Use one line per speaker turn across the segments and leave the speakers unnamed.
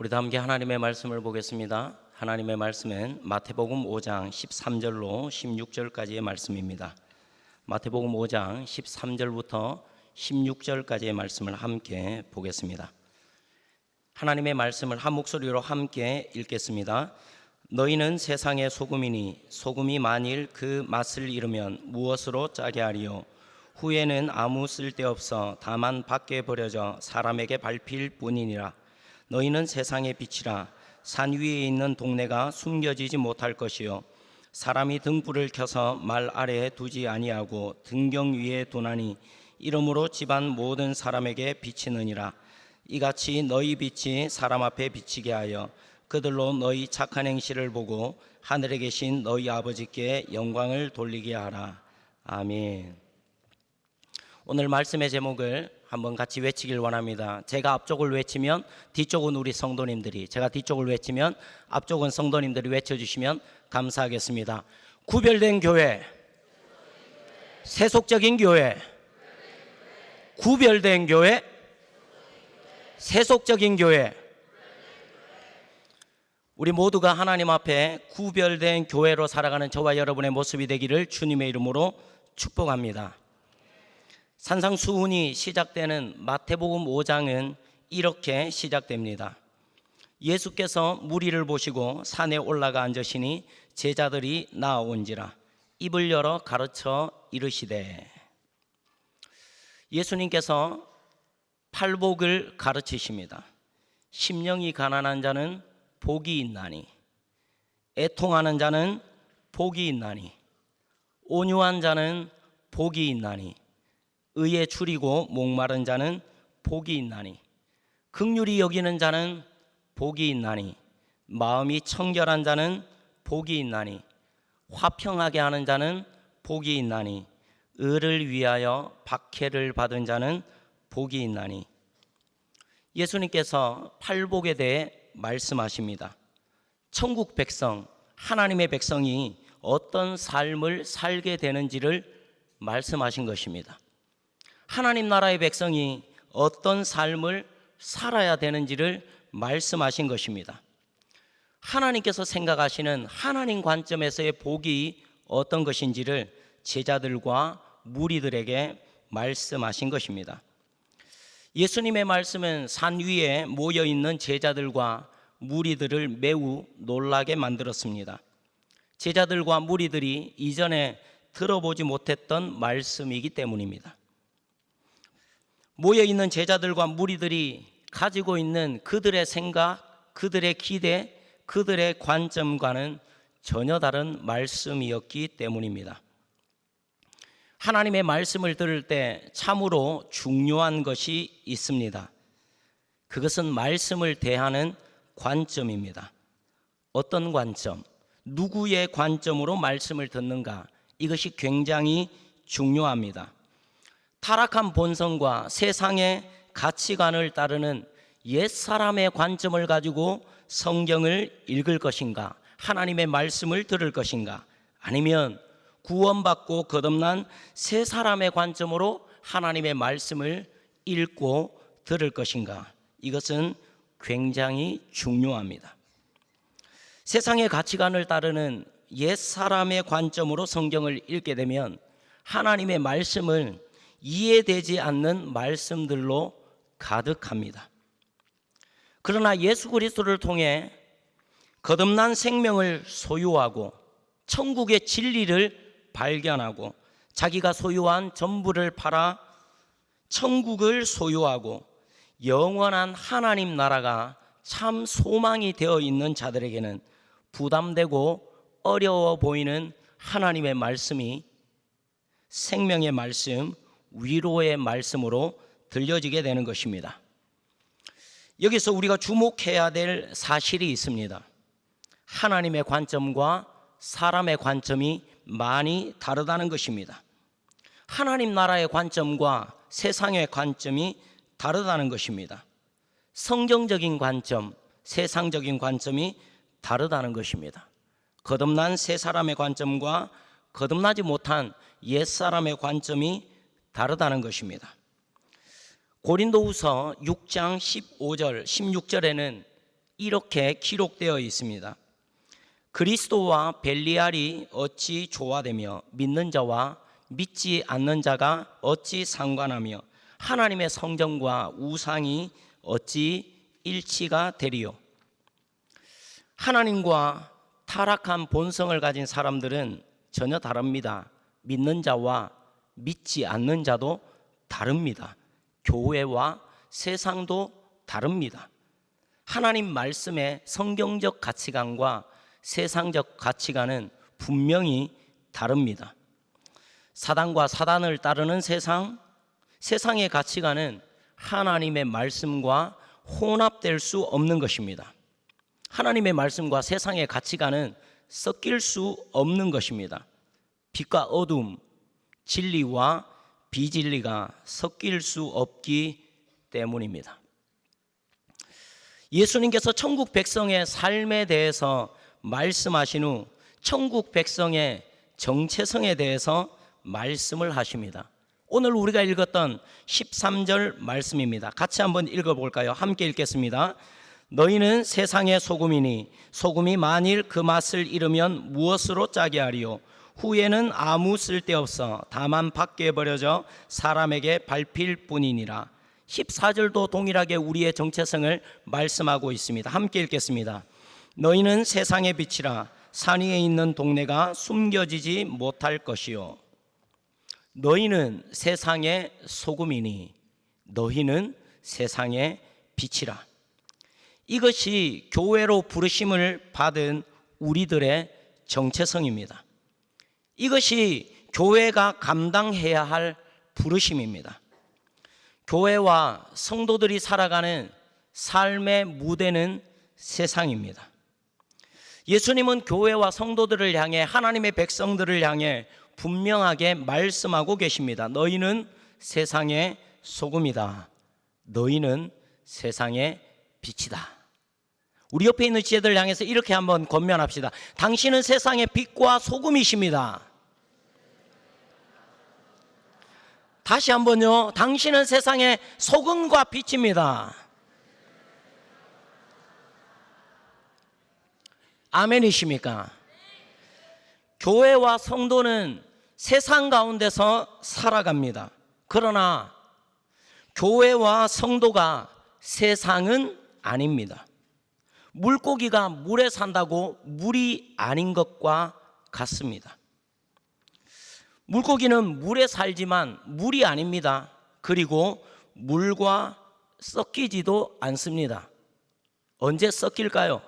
우리 다 함께 하나님의 말씀을 보겠습니다. 하나님의 말씀은 마태복음 5장 13절로 16절까지의 말씀입니다. 마태복음 5장 13절부터 16절까지의 말씀을 함께 보겠습니다. 하나님의 말씀을 한 목소리로 함께 읽겠습니다. 너희는 세상의 소금이니 소금이 만일 그 맛을 잃으면 무엇으로 짜게 하리요? 후에는 아무 쓸데없어 다만 밖에 버려져 사람에게 밟힐 뿐이니라. 너희는 세상의 빛이라. 산 위에 있는 동네가 숨겨지지 못할 것이요 사람이 등불을 켜서 말 아래에 두지 아니하고 등경 위에 두나니 이러므로 집안 모든 사람에게 비치느니라. 이같이 너희 빛이 사람 앞에 비치게 하여 그들로 너희 착한 행실을 보고 하늘에 계신 너희 아버지께 영광을 돌리게 하라. 아멘. 오늘 말씀의 제목을 한번 같이 외치길 원합니다. 제가 앞쪽을 외치면 뒤쪽은 우리 성도님들이, 제가 뒤쪽을 외치면 앞쪽은 성도님들이 외쳐주시면 감사하겠습니다. 구별된 교회, 세속적인 교회, 구별된 교회, 세속적인 교회. 우리 모두가 하나님 앞에 구별된 교회로 살아가는 저와 여러분의 모습이 되기를 주님의 이름으로 축복합니다. 산상수훈이 시작되는 마태복음 5장은 이렇게 시작됩니다. 예수께서 무리를 보시고 산에 올라가 앉으시니 제자들이 나아온지라. 입을 열어 가르쳐 이르시되. 예수님께서 팔복을 가르치십니다. 심령이 가난한 자는 복이 있나니, 애통하는 자는 복이 있나니, 온유한 자는 복이 있나니, 의에 줄이고 목마른 자는 복이 있나니, 긍휼히 여기는 자는 복이 있나니, 마음이 청결한 자는 복이 있나니, 화평하게 하는 자는 복이 있나니, 의를 위하여 박해를 받은 자는 복이 있나니. 예수님께서 팔복에 대해 말씀하십니다. 천국 백성, 하나님의 백성이 어떤 삶을 살게 되는지를 말씀하신 것입니다. 하나님 나라의 백성이 어떤 삶을 살아야 되는지를 말씀하신 것입니다. 하나님께서 생각하시는 하나님 관점에서의 복이 어떤 것인지를 제자들과 무리들에게 말씀하신 것입니다. 예수님의 말씀은 산 위에 모여있는 제자들과 무리들을 매우 놀라게 만들었습니다. 제자들과 무리들이 이전에 들어보지 못했던 말씀이기 때문입니다. 모여있는 제자들과 무리들이 가지고 있는 그들의 생각, 그들의 기대, 그들의 관점과는 전혀 다른 말씀이었기 때문입니다. 하나님의 말씀을 들을 때 참으로 중요한 것이 있습니다. 그것은 말씀을 대하는 관점입니다. 어떤 관점, 누구의 관점으로 말씀을 듣는가, 이것이 굉장히 중요합니다. 타락한 본성과 세상의 가치관을 따르는 옛사람의 관점을 가지고 성경을 읽을 것인가, 하나님의 말씀을 들을 것인가, 아니면 구원받고 거듭난 새 사람의 관점으로 하나님의 말씀을 읽고 들을 것인가, 이것은 굉장히 중요합니다. 세상의 가치관을 따르는 옛사람의 관점으로 성경을 읽게 되면 하나님의 말씀을 이해되지 않는 말씀들로 가득합니다. 그러나 예수 그리스도를 통해 거듭난 생명을 소유하고 천국의 진리를 발견하고 자기가 소유한 전부를 팔아 천국을 소유하고 영원한 하나님 나라가 참 소망이 되어 있는 자들에게는 부담되고 어려워 보이는 하나님의 말씀이 생명의 말씀, 위로의 말씀으로 들려지게 되는 것입니다. 여기서 우리가 주목해야 될 사실이 있습니다. 하나님의 관점과 사람의 관점이 많이 다르다는 것입니다. 하나님 나라의 관점과 세상의 관점이 다르다는 것입니다. 성경적인 관점, 세상적인 관점이 다르다는 것입니다. 거듭난 새 사람의 관점과 거듭나지 못한 옛 사람의 관점이 다르다는 것입니다. 고린도후서 6장 15절 16절에는 이렇게 기록되어 있습니다. 그리스도와 벨리알이 어찌 조화되며 믿는 자와 믿지 않는 자가 어찌 상관하며 하나님의 성전과 우상이 어찌 일치가 되리요. 하나님과 타락한 본성을 가진 사람들은 전혀 다릅니다. 믿는 자와 믿지 않는 자도 다릅니다. 교회와 세상도 다릅니다. 하나님 말씀의 성경적 가치관과 세상적 가치관은 분명히 다릅니다. 사단과 사단을 따르는 세상의 가치관은 하나님의 말씀과 혼합될 수 없는 것입니다. 하나님의 말씀과 세상의 가치관은 섞일 수 없는 것입니다. 빛과 어둠, 진리와 비진리가 섞일 수 없기 때문입니다. 예수님께서 천국 백성의 삶에 대해서 말씀하신 후 천국 백성의 정체성에 대해서 말씀을 하십니다. 오늘 우리가 읽었던 13절 말씀입니다. 같이 한번 읽어볼까요? 함께 읽겠습니다. 너희는 세상의 소금이니 소금이 만일 그 맛을 잃으면 무엇으로 짜게 하리요? 후에는 아무 쓸데없어 다만 밖에 버려져 사람에게 밟힐 뿐이니라. 14절도 동일하게 우리의 정체성을 말씀하고 있습니다. 함께 읽겠습니다. 너희는 세상의 빛이라. 산 위에 있는 동네가 숨겨지지 못할 것이요. 너희는 세상의 소금이니 너희는 세상의 빛이라. 이것이 교회로 부르심을 받은 우리들의 정체성입니다. 이것이 교회가 감당해야 할 부르심입니다. 교회와 성도들이 살아가는 삶의 무대는 세상입니다. 예수님은 교회와 성도들을 향해, 하나님의 백성들을 향해 분명하게 말씀하고 계십니다. 너희는 세상의 소금이다. 너희는 세상의 빛이다. 우리 옆에 있는 지혜들 향해서 이렇게 한번 권면합시다. 당신은 세상의 빛과 소금이십니다. 다시 한번요. 당신은 세상의 소금과 빛입니다. 아멘이십니까? 교회와 성도는 세상 가운데서 살아갑니다. 그러나 교회와 성도가 세상은 아닙니다. 물고기가 물에 산다고 물이 아닌 것과 같습니다. 물고기는 물에 살지만 물이 아닙니다. 그리고 물과 섞이지도 않습니다. 언제 섞일까요?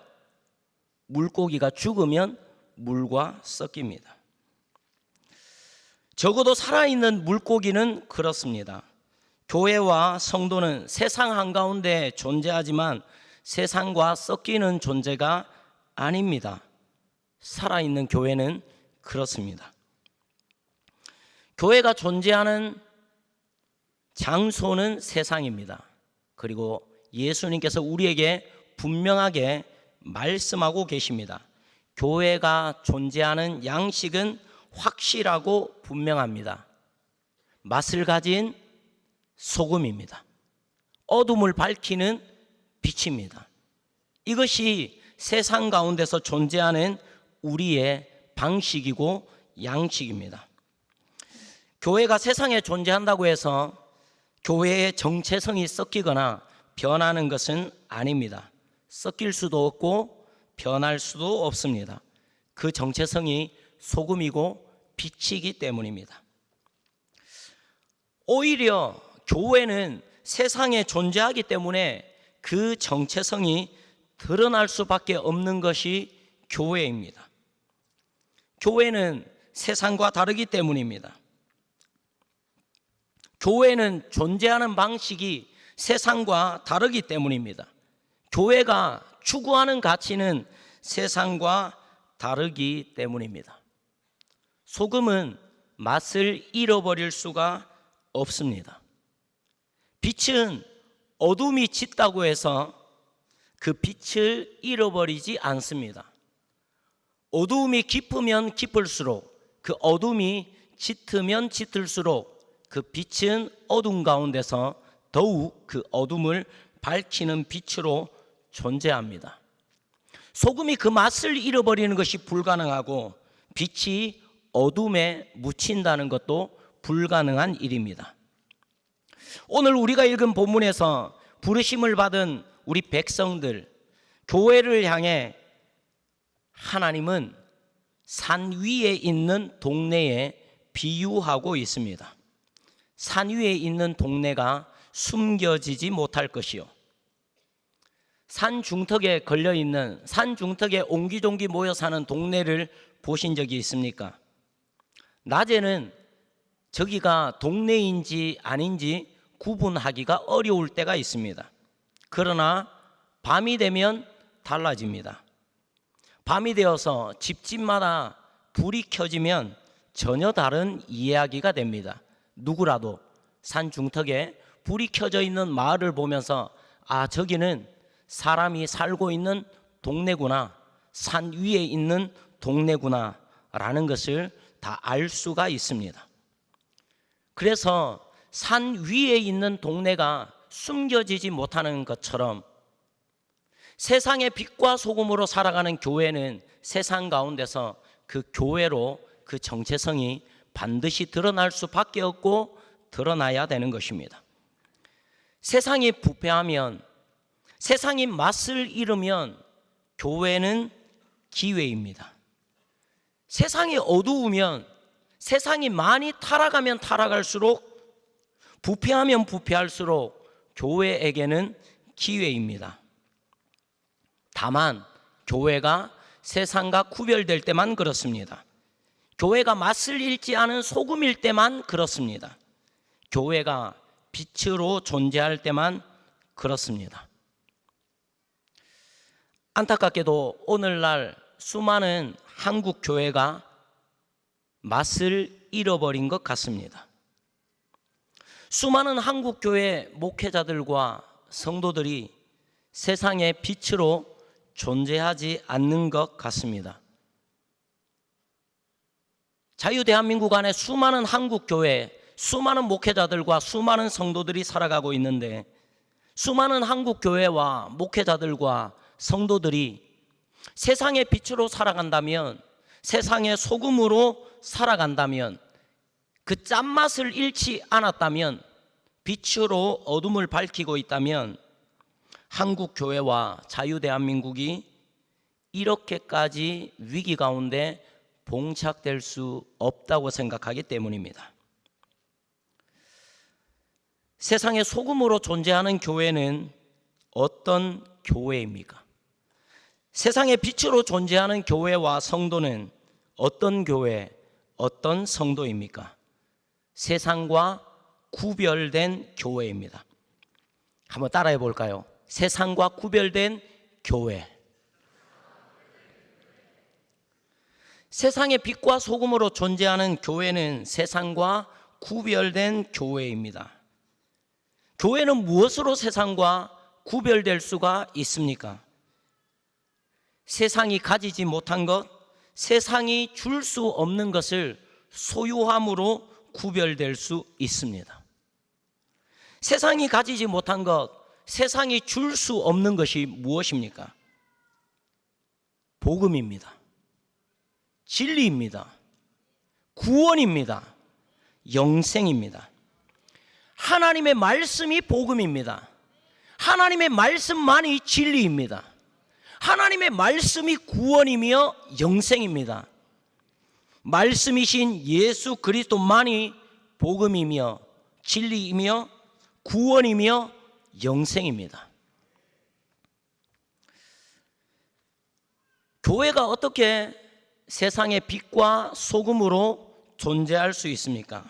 물고기가 죽으면 물과 섞입니다. 적어도 살아있는 물고기는 그렇습니다. 교회와 성도는 세상 한가운데 존재하지만 세상과 섞이는 존재가 아닙니다. 살아있는 교회는 그렇습니다. 교회가 존재하는 장소는 세상입니다. 그리고 예수님께서 우리에게 분명하게 말씀하고 계십니다. 교회가 존재하는 양식은 확실하고 분명합니다. 맛을 가진 소금입니다. 어둠을 밝히는 빛입니다. 이것이 세상 가운데서 존재하는 우리의 방식이고 양식입니다. 교회가 세상에 존재한다고 해서 교회의 정체성이 섞이거나 변하는 것은 아닙니다. 섞일 수도 없고 변할 수도 없습니다. 그 정체성이 소금이고 빛이기 때문입니다. 오히려 교회는 세상에 존재하기 때문에 그 정체성이 드러날 수밖에 없는 것이 교회입니다. 교회는 세상과 다르기 때문입니다. 교회는 존재하는 방식이 세상과 다르기 때문입니다. 교회가 추구하는 가치는 세상과 다르기 때문입니다. 소금은 맛을 잃어버릴 수가 없습니다. 빛은 어둠이 짙다고 해서 그 빛을 잃어버리지 않습니다. 어두움이 깊으면 깊을수록, 그 어둠이 짙으면 짙을수록 그 빛은 어둠 가운데서 더욱 그 어둠을 밝히는 빛으로 존재합니다. 소금이 그 맛을 잃어버리는 것이 불가능하고 빛이 어둠에 묻힌다는 것도 불가능한 일입니다. 오늘 우리가 읽은 본문에서 부르심을 받은 우리 백성들, 교회를 향해 하나님은 산 위에 있는 동네에 비유하고 있습니다. 산 위에 있는 동네가 숨겨지지 못할 것이요, 산 중턱에 걸려있는, 산 중턱에 옹기종기 모여 사는 동네를 보신 적이 있습니까? 낮에는 저기가 동네인지 아닌지 구분하기가 어려울 때가 있습니다. 그러나 밤이 되면 달라집니다. 밤이 되어서 집집마다 불이 켜지면 전혀 다른 이야기가 됩니다. 누구라도 산 중턱에 불이 켜져 있는 마을을 보면서 아, 저기는 사람이 살고 있는 동네구나, 산 위에 있는 동네구나 라는 것을 다 알 수가 있습니다. 그래서 산 위에 있는 동네가 숨겨지지 못하는 것처럼 세상의 빛과 소금으로 살아가는 교회는 세상 가운데서 그 교회로 그 정체성이 반드시 드러날 수밖에 없고 드러나야 되는 것입니다. 세상이 부패하면, 세상이 맛을 잃으면 교회는 기회입니다. 세상이 어두우면, 세상이 많이 타락하면 타락할수록, 부패하면 부패할수록 교회에게는 기회입니다. 다만 교회가 세상과 구별될 때만 그렇습니다. 교회가 맛을 잃지 않은 소금일 때만 그렇습니다. 교회가 빛으로 존재할 때만 그렇습니다. 안타깝게도 오늘날 수많은 한국 교회가 맛을 잃어버린 것 같습니다. 수많은 한국 교회 목회자들과 성도들이 세상의 빛으로 존재하지 않는 것 같습니다. 자유대한민국 안에 수많은 한국 교회, 수많은 목회자들과 수많은 성도들이 살아가고 있는데, 수많은 한국 교회와 목회자들과 성도들이 세상의 빛으로 살아간다면, 세상의 소금으로 살아간다면, 그 짠맛을 잃지 않았다면, 빛으로 어둠을 밝히고 있다면 한국 교회와 자유대한민국이 이렇게까지 위기 가운데 봉착될 수 없다고 생각하기 때문입니다. 세상의 소금으로 존재하는 교회는 어떤 교회입니까? 세상의 빛으로 존재하는 교회와 성도는 어떤 교회, 어떤 성도입니까? 세상과 구별된 교회입니다. 한번 따라해 볼까요? 세상과 구별된 교회. 세상의 빛과 소금으로 존재하는 교회는 세상과 구별된 교회입니다. 교회는 무엇으로 세상과 구별될 수가 있습니까? 세상이 가지지 못한 것, 세상이 줄 수 없는 것을 소유함으로 구별될 수 있습니다. 세상이 가지지 못한 것, 세상이 줄 수 없는 것이 무엇입니까? 복음입니다. 진리입니다. 구원입니다. 영생입니다. 하나님의 말씀이 복음입니다. 하나님의 말씀만이 진리입니다. 하나님의 말씀이 구원이며 영생입니다. 말씀이신 예수 그리스도만이 복음이며 진리이며 구원이며 영생입니다. 교회가 어떻게 세상의 빛과 소금으로 존재할 수 있습니까?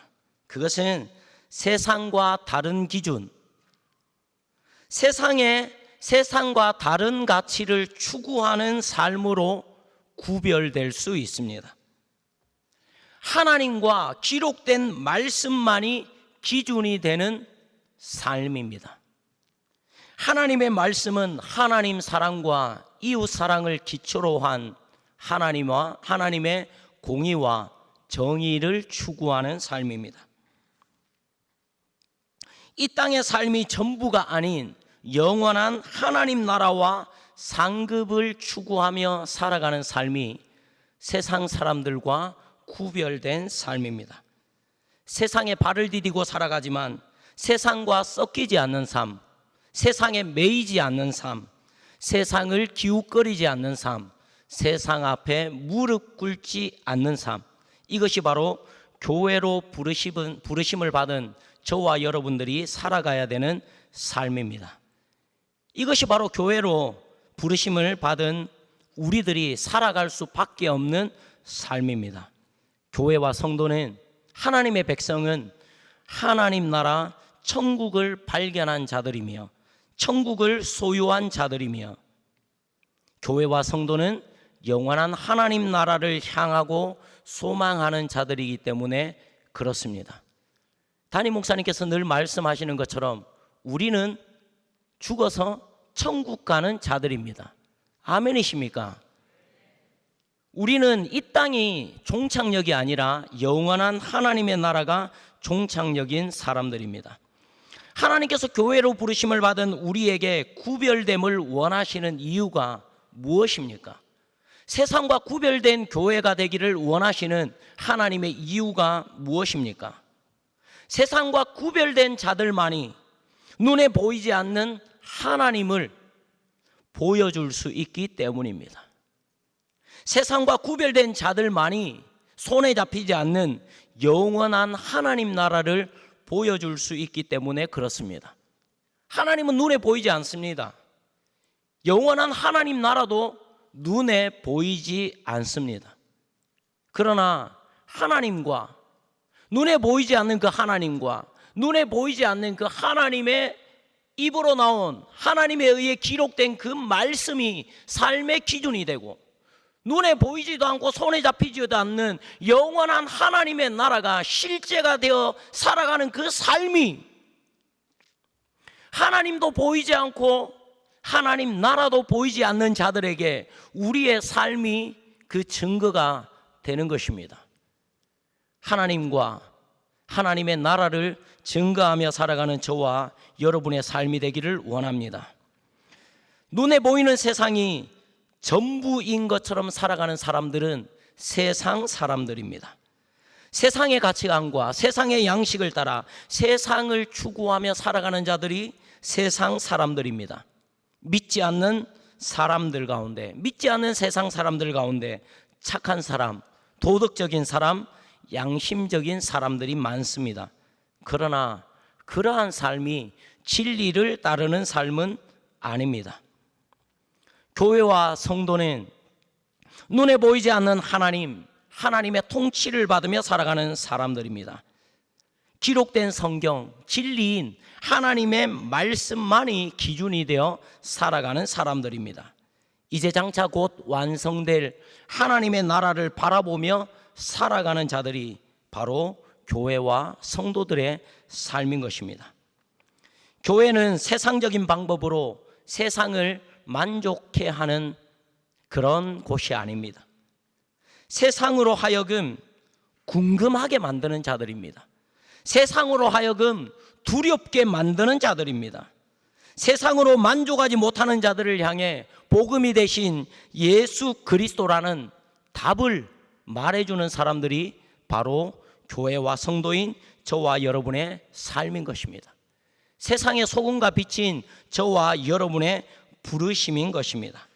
그것은 세상과 다른 기준, 세상과 다른 가치를 추구하는 삶으로 구별될 수 있습니다. 하나님과 기록된 말씀만이 기준이 되는 삶입니다. 하나님의 말씀은 하나님 사랑과 이웃 사랑을 기초로 한 하나님의 공의와 정의를 추구하는 삶입니다. 이 땅의 삶이 전부가 아닌 영원한 하나님 나라와 상급을 추구하며 살아가는 삶이 세상 사람들과 구별된 삶입니다. 세상에 발을 디디고 살아가지만 세상과 섞이지 않는 삶, 세상에 매이지 않는 삶, 세상을 기웃거리지 않는 삶, 세상 앞에 무릎 꿇지 않는 삶, 이것이 바로 교회로 부르심을 받은 저와 여러분들이 살아가야 되는 삶입니다. 이것이 바로 교회로 부르심을 받은 우리들이 살아갈 수밖에 없는 삶입니다. 교회와 성도는, 하나님의 백성은 하나님 나라 천국을 발견한 자들이며 천국을 소유한 자들이며, 교회와 성도는 영원한 하나님 나라를 향하고 소망하는 자들이기 때문에 그렇습니다. 담임 목사님께서 늘 말씀하시는 것처럼 우리는 죽어서 천국 가는 자들입니다. 아멘이십니까? 우리는 이 땅이 종착역이 아니라 영원한 하나님의 나라가 종착역인 사람들입니다. 하나님께서 교회로 부르심을 받은 우리에게 구별됨을 원하시는 이유가 무엇입니까? 세상과 구별된 교회가 되기를 원하시는 하나님의 이유가 무엇입니까? 세상과 구별된 자들만이 눈에 보이지 않는 하나님을 보여줄 수 있기 때문입니다. 세상과 구별된 자들만이 손에 잡히지 않는 영원한 하나님 나라를 보여줄 수 있기 때문에 그렇습니다. 하나님은 눈에 보이지 않습니다. 영원한 하나님 나라도 눈에 보이지 않습니다. 그러나 하나님과, 눈에 보이지 않는 그 하나님과 눈에 보이지 않는 그 하나님의 입으로 나온, 하나님에 의해 기록된 그 말씀이 삶의 기준이 되고, 눈에 보이지도 않고 손에 잡히지도 않는 영원한 하나님의 나라가 실제가 되어 살아가는 그 삶이, 하나님도 보이지 않고 하나님 나라도 보이지 않는 자들에게 우리의 삶이 그 증거가 되는 것입니다. 하나님과 하나님의 나라를 증거하며 살아가는 저와 여러분의 삶이 되기를 원합니다. 눈에 보이는 세상이 전부인 것처럼 살아가는 사람들은 세상 사람들입니다. 세상의 가치관과 세상의 양식을 따라 세상을 추구하며 살아가는 자들이 세상 사람들입니다. 믿지 않는 사람들 가운데, 믿지 않는 세상 사람들 가운데 착한 사람, 도덕적인 사람, 양심적인 사람들이 많습니다. 그러나 그러한 삶이 진리를 따르는 삶은 아닙니다. 교회와 성도는 눈에 보이지 않는 하나님, 하나님의 통치를 받으며 살아가는 사람들입니다. 기록된 성경, 진리인 하나님의 말씀만이 기준이 되어 살아가는 사람들입니다. 이제 장차 곧 완성될 하나님의 나라를 바라보며 살아가는 자들이 바로 교회와 성도들의 삶인 것입니다. 교회는 세상적인 방법으로 세상을 만족해 하는 그런 곳이 아닙니다. 세상으로 하여금 궁금하게 만드는 자들입니다. 세상으로 하여금 두렵게 만드는 자들입니다. 세상으로 만족하지 못하는 자들을 향해 복음이 되신 예수 그리스도라는 답을 말해주는 사람들이 바로 교회와 성도인 저와 여러분의 삶인 것입니다. 세상의 소금과 빛인 저와 여러분의 부르심인 것입니다.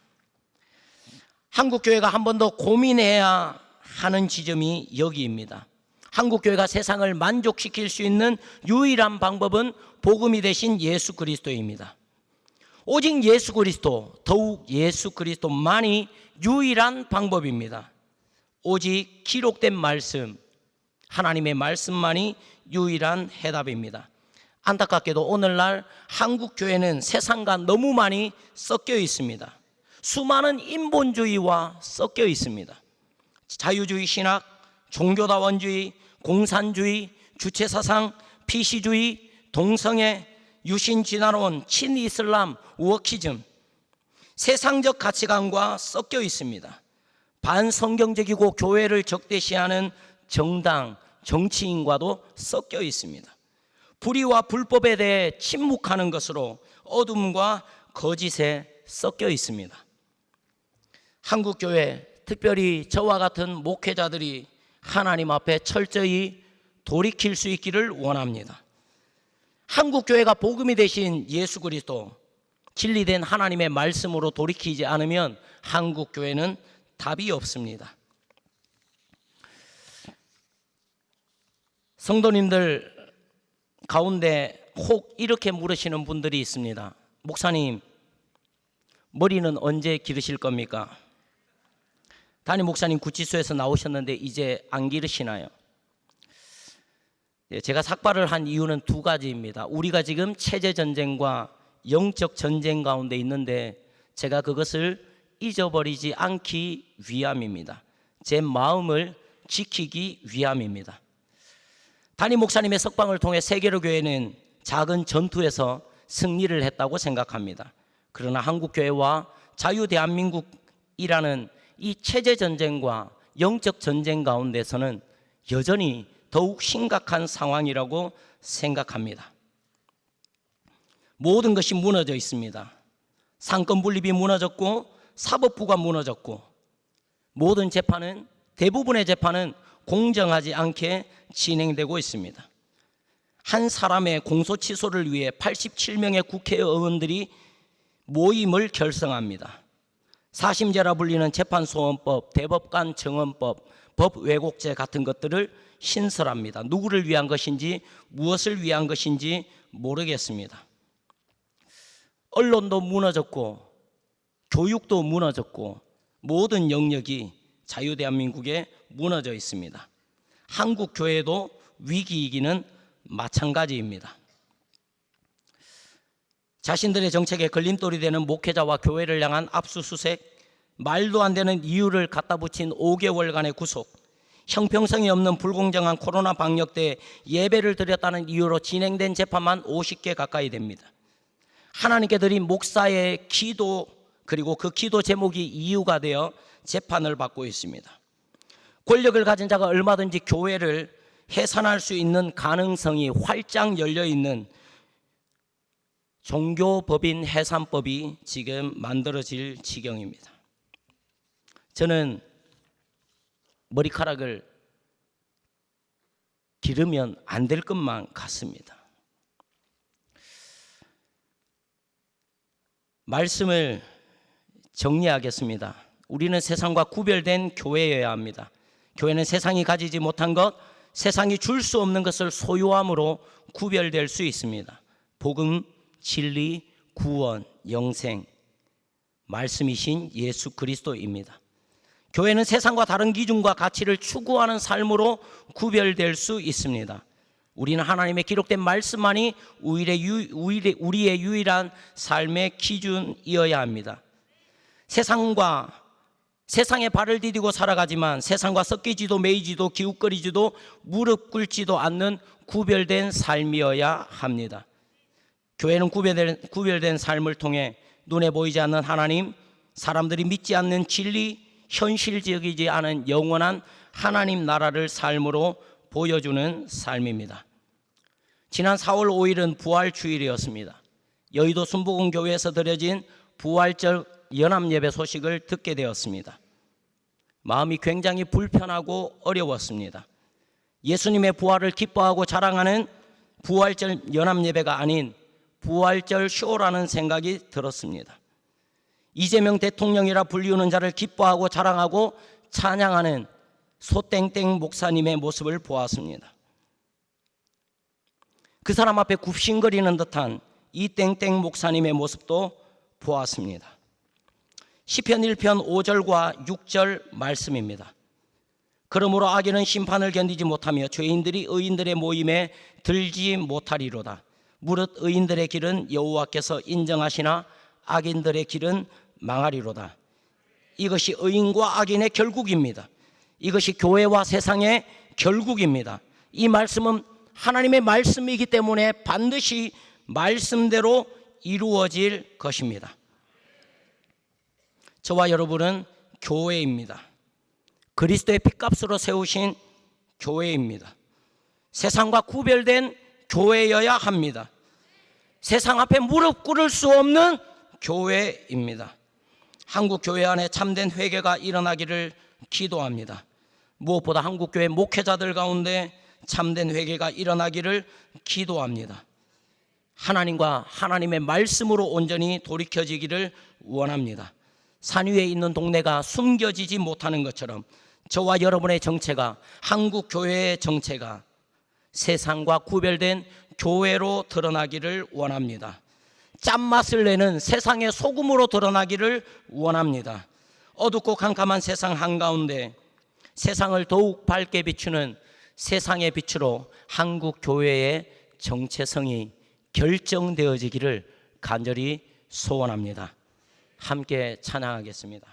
한국교회가 한 번 더 고민해야 하는 지점이 여기입니다. 한국교회가 세상을 만족시킬 수 있는 유일한 방법은 복음이 되신 예수 그리스도입니다. 오직 예수 그리스도, 더욱 예수 그리스도만이 유일한 방법입니다. 오직 기록된 말씀, 하나님의 말씀만이 유일한 해답입니다. 안타깝게도 오늘날 한국교회는 세상과 너무 많이 섞여 있습니다. 수많은 인본주의와 섞여 있습니다. 자유주의 신학, 종교다원주의, 공산주의, 주체사상, 피시주의, 동성애, 유신진화론, 친이슬람, 우어키즘, 세상적 가치관과 섞여 있습니다. 반성경적이고 교회를 적대시하는 정당, 정치인과도 섞여 있습니다. 불의와 불법에 대해 침묵하는 것으로 어둠과 거짓에 섞여 있습니다. 한국교회, 특별히 저와 같은 목회자들이 하나님 앞에 철저히 돌이킬 수 있기를 원합니다. 한국교회가 복음이 되신 예수 그리스도, 진리된 하나님의 말씀으로 돌이키지 않으면 한국교회는 답이 없습니다. 성도님들 가운데 혹 이렇게 물으시는 분들이 있습니다. 목사님, 머리는 언제 기르실 겁니까? 담임 목사님 구치소에서 나오셨는데 이제 안 기르시나요? 제가 삭발을 한 이유는 두 가지입니다. 우리가 지금 체제전쟁과 영적 전쟁 가운데 있는데 제가 그것을 잊어버리지 않기 위함입니다. 제 마음을 지키기 위함입니다. 담임 목사님의 석방을 통해 세계로 교회는 작은 전투에서 승리를 했다고 생각합니다. 그러나 한국교회와 자유대한민국이라는 이 체제전쟁과 영적 전쟁 가운데서는 여전히 더욱 심각한 상황이라고 생각합니다. 모든 것이 무너져 있습니다. 상권 분립이 무너졌고 사법부가 무너졌고 모든 재판은, 대부분의 재판은 공정하지 않게 진행되고 있습니다. 한 사람의 공소 취소를 위해 87명의 국회의원들이 모임을 결성합니다. 사심제라 불리는 재판소원법, 대법관 정원법, 법왜곡죄 같은 것들을 신설합니다. 누구를 위한 것인지 무엇을 위한 것인지 모르겠습니다. 언론도 무너졌고 교육도 무너졌고 모든 영역이 자유대한민국에 무너져 있습니다. 한국 교회도 위기이기는 마찬가지입니다. 자신들의 정책에 걸림돌이 되는 목회자와 교회를 향한 압수수색, 말도 안 되는 이유를 갖다 붙인 5개월간의 구속, 형평성이 없는 불공정한 코로나 방역 때 예배를 드렸다는 이유로 진행된 재판만 50개 가까이 됩니다. 하나님께 드린 목사의 기도, 그리고 그 기도 제목이 이유가 되어 재판을 받고 있습니다. 권력을 가진 자가 얼마든지 교회를 해산할 수 있는 가능성이 활짝 열려 있는 종교법인 해산법이 지금 만들어질 지경입니다. 저는 머리카락을 기르면 안 될 것만 같습니다. 말씀을 정리하겠습니다. 우리는 세상과 구별된 교회여야 합니다. 교회는 세상이 가지지 못한 것, 세상이 줄 수 없는 것을 소유함으로 구별될 수 있습니다. 복음, 진리, 구원, 영생, 말씀이신 예수 그리스도입니다. 교회는 세상과 다른 기준과 가치를 추구하는 삶으로 구별될 수 있습니다. 우리는 하나님의 기록된 말씀만이 우리의 유일한 삶의 기준이어야 합니다. 세상에 발을 디디고 살아가지만 세상과 섞이지도 매이지도 기웃거리지도 무릎 꿇지도 않는 구별된 삶이어야 합니다. 교회는 구별된 삶을 통해 눈에 보이지 않는 하나님, 사람들이 믿지 않는 진리, 현실적이지 않은 영원한 하나님 나라를 삶으로 보여주는 삶입니다. 지난 4월 5일은 부활주일이었습니다. 여의도 순복음교회에서 드려진 부활절 연합예배 소식을 듣게 되었습니다. 마음이 굉장히 불편하고 어려웠습니다. 예수님의 부활을 기뻐하고 자랑하는 부활절 연합예배가 아닌 부활절 쇼라는 생각이 들었습니다. 이재명 대통령이라 불리우는 자를 기뻐하고 자랑하고 찬양하는 소땡땡 목사님의 모습을 보았습니다. 그 사람 앞에 굽신거리는 듯한 이 땡땡 목사님의 모습도 보았습니다. 시편 1편 5절과 6절 말씀입니다. 그러므로 악인은 심판을 견디지 못하며 죄인들이 의인들의 모임에 들지 못하리로다. 무릇 의인들의 길은 여호와께서 인정하시나 악인들의 길은 망하리로다. 이것이 의인과 악인의 결국입니다. 이것이 교회와 세상의 결국입니다. 이 말씀은 하나님의 말씀이기 때문에 반드시 말씀대로 이루어질 것입니다. 저와 여러분은 교회입니다. 그리스도의 핏값으로 세우신 교회입니다. 세상과 구별된 교회여야 합니다. 세상 앞에 무릎 꿇을 수 없는 교회입니다. 한국 교회 안에 참된 회개가 일어나기를 기도합니다. 무엇보다 한국 교회 목회자들 가운데 참된 회개가 일어나기를 기도합니다. 하나님과 하나님의 말씀으로 온전히 돌이켜지기를 원합니다. 산 위에 있는 동네가 숨겨지지 못하는 것처럼 저와 여러분의 정체가, 한국 교회의 정체가 세상과 구별된 교회로 드러나기를 원합니다. 짠맛을 내는 세상의 소금으로 드러나기를 원합니다. 어둡고 캄캄한 세상 한가운데 세상을 더욱 밝게 비추는 세상의 빛으로 한국 교회의 정체성이 결정되어지기를 간절히 소원합니다. 함께 찬양하겠습니다.